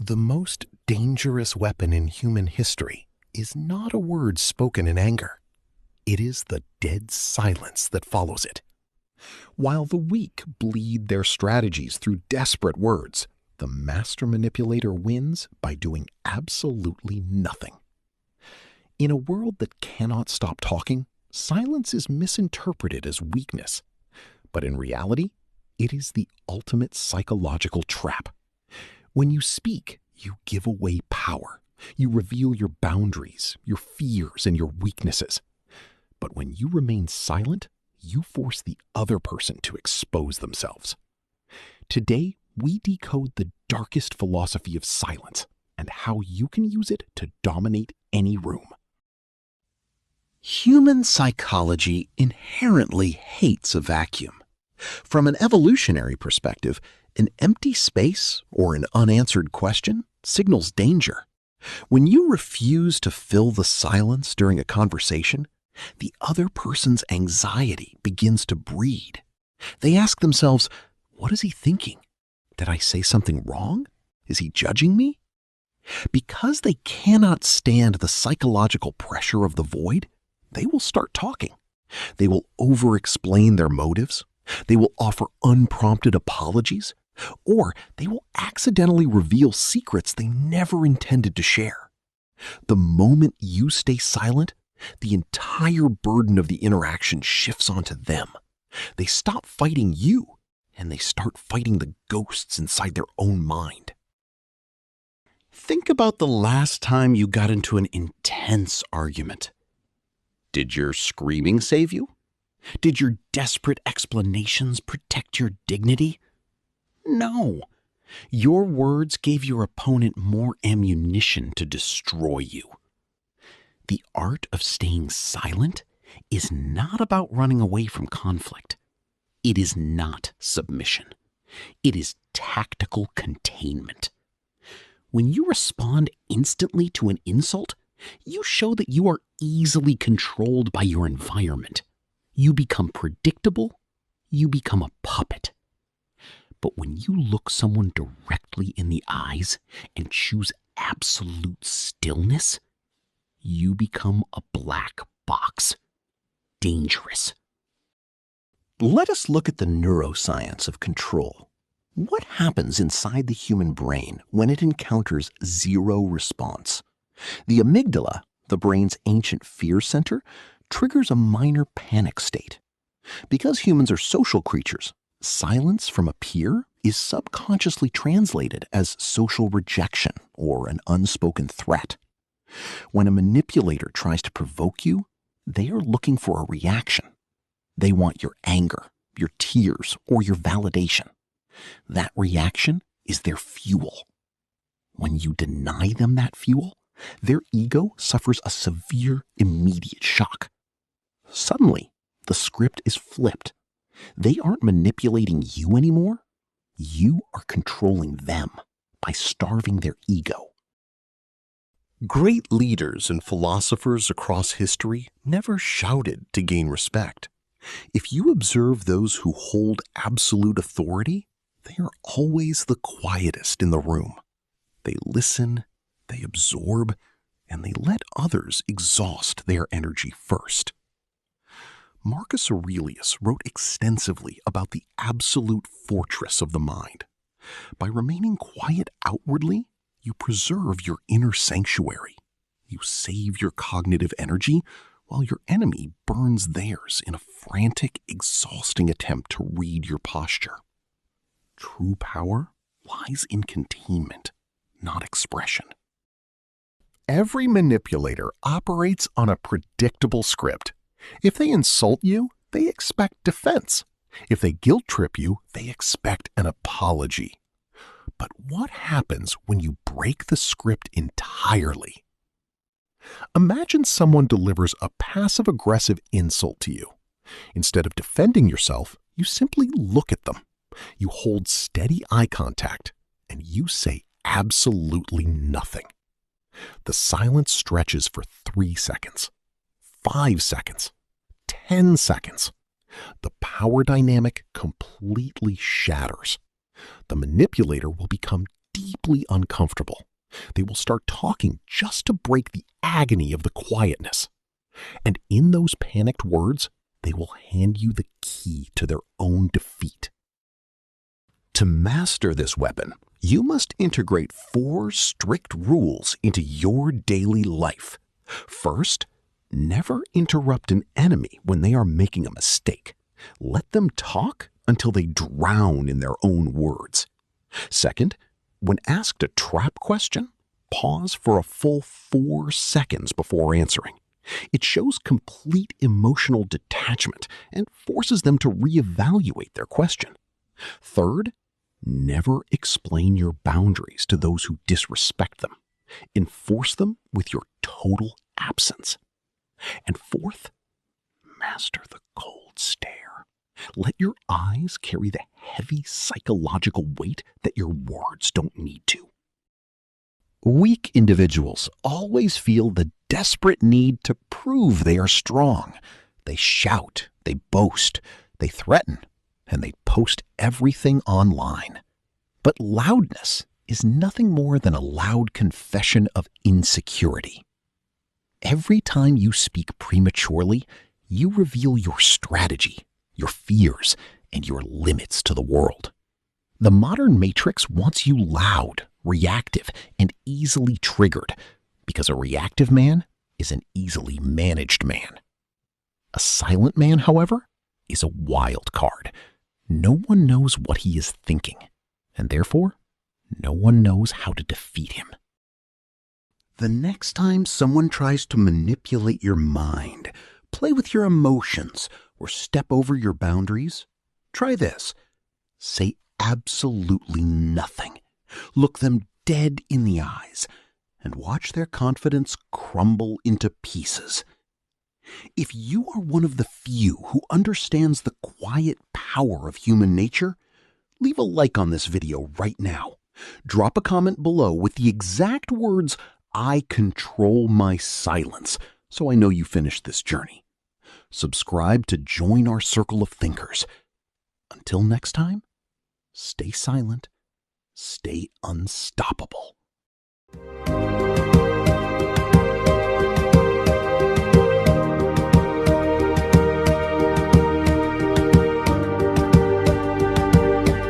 The most dangerous weapon in human history is not a word spoken in anger. It is the dead silence that follows it. While the weak bleed their strategies through desperate words, the master manipulator wins by doing absolutely nothing. In a world that cannot stop talking, silence is misinterpreted as weakness. But in reality, it is the ultimate psychological trap. When you speak, you give away power. You reveal your boundaries, your fears, and your weaknesses. But when you remain silent, you force the other person to expose themselves. Today, we decode the darkest philosophy of silence and how you can use it to dominate any room. Human psychology inherently hates a vacuum. From an evolutionary perspective, an empty space or an unanswered question signals danger. When you refuse to fill the silence during a conversation, the other person's anxiety begins to breed. They ask themselves, what is he thinking? Did I say something wrong? Is he judging me? Because they cannot stand the psychological pressure of the void, they will start talking. They will over-explain their motives. They will offer unprompted apologies, or they will accidentally reveal secrets they never intended to share. The moment you stay silent, the entire burden of the interaction shifts onto them. They stop fighting you, and they start fighting the ghosts inside their own mind. Think about the last time you got into an intense argument. Did your screaming save you? Did your desperate explanations protect your dignity? No. Your words gave your opponent more ammunition to destroy you. The art of staying silent is not about running away from conflict. It is not submission. It is tactical containment. When you respond instantly to an insult, you show that you are easily controlled by your environment. You become predictable. You become a puppet. But when you look someone directly in the eyes and choose absolute stillness, you become a black box. Dangerous. Let us look at the neuroscience of control. What happens inside the human brain when it encounters zero response? The amygdala, the brain's ancient fear center, triggers a minor panic state. Because humans are social creatures, silence from a peer is subconsciously translated as social rejection or an unspoken threat. When a manipulator tries to provoke you, they are looking for a reaction. They want your anger, your tears, or your validation. That reaction is their fuel. When you deny them that fuel, their ego suffers a severe, immediate shock. Suddenly, the script is flipped. They aren't manipulating you anymore. You are controlling them by starving their ego. Great leaders and philosophers across history never shouted to gain respect. If you observe those who hold absolute authority, they are always the quietest in the room. They listen, they absorb, and they let others exhaust their energy first. Marcus Aurelius wrote extensively about the absolute fortress of the mind. By remaining quiet outwardly, you preserve your inner sanctuary. You save your cognitive energy while your enemy burns theirs in a frantic, exhausting attempt to read your posture. True power lies in containment, not expression. Every manipulator operates on a predictable script. If they insult you, they expect defense. If they guilt-trip you, they expect an apology. But what happens when you break the script entirely? Imagine someone delivers a passive-aggressive insult to you. Instead of defending yourself, you simply look at them. You hold steady eye contact, and you say absolutely nothing. The silence stretches for 3 seconds, 5 seconds, 10 seconds. The power dynamic completely shatters. The manipulator will become deeply uncomfortable. They will start talking just to break the agony of the quietness. And in those panicked words, they will hand you the key to their own defeat. To master this weapon, you must integrate 4 strict rules into your daily life. First, never interrupt an enemy when they are making a mistake. Let them talk until they drown in their own words. Second, when asked a trap question, pause for a full 4 seconds before answering. It shows complete emotional detachment and forces them to reevaluate their question. Third, never explain your boundaries to those who disrespect them. Enforce them with your total absence. And fourth, master the cold stare. Let your eyes carry the heavy psychological weight that your words don't need to. Weak individuals always feel the desperate need to prove they are strong. They shout, they boast, they threaten, and they post everything online. But loudness is nothing more than a loud confession of insecurity. Every time you speak prematurely, you reveal your strategy, your fears, and your limits to the world. The modern matrix wants you loud, reactive, and easily triggered, because a reactive man is an easily managed man. A silent man, however, is a wild card. No one knows what he is thinking, and therefore, no one knows how to defeat him. The next time someone tries to manipulate your mind, play with your emotions, or step over your boundaries, try this. Say absolutely nothing. Look them dead in the eyes and watch their confidence crumble into pieces. If you are one of the few who understands the quiet power of human nature, leave a like on this video right now. Drop a comment below with the exact words, "I control my silence," so I know you finished this journey. Subscribe to join our circle of thinkers. Until next time, stay silent, stay unstoppable.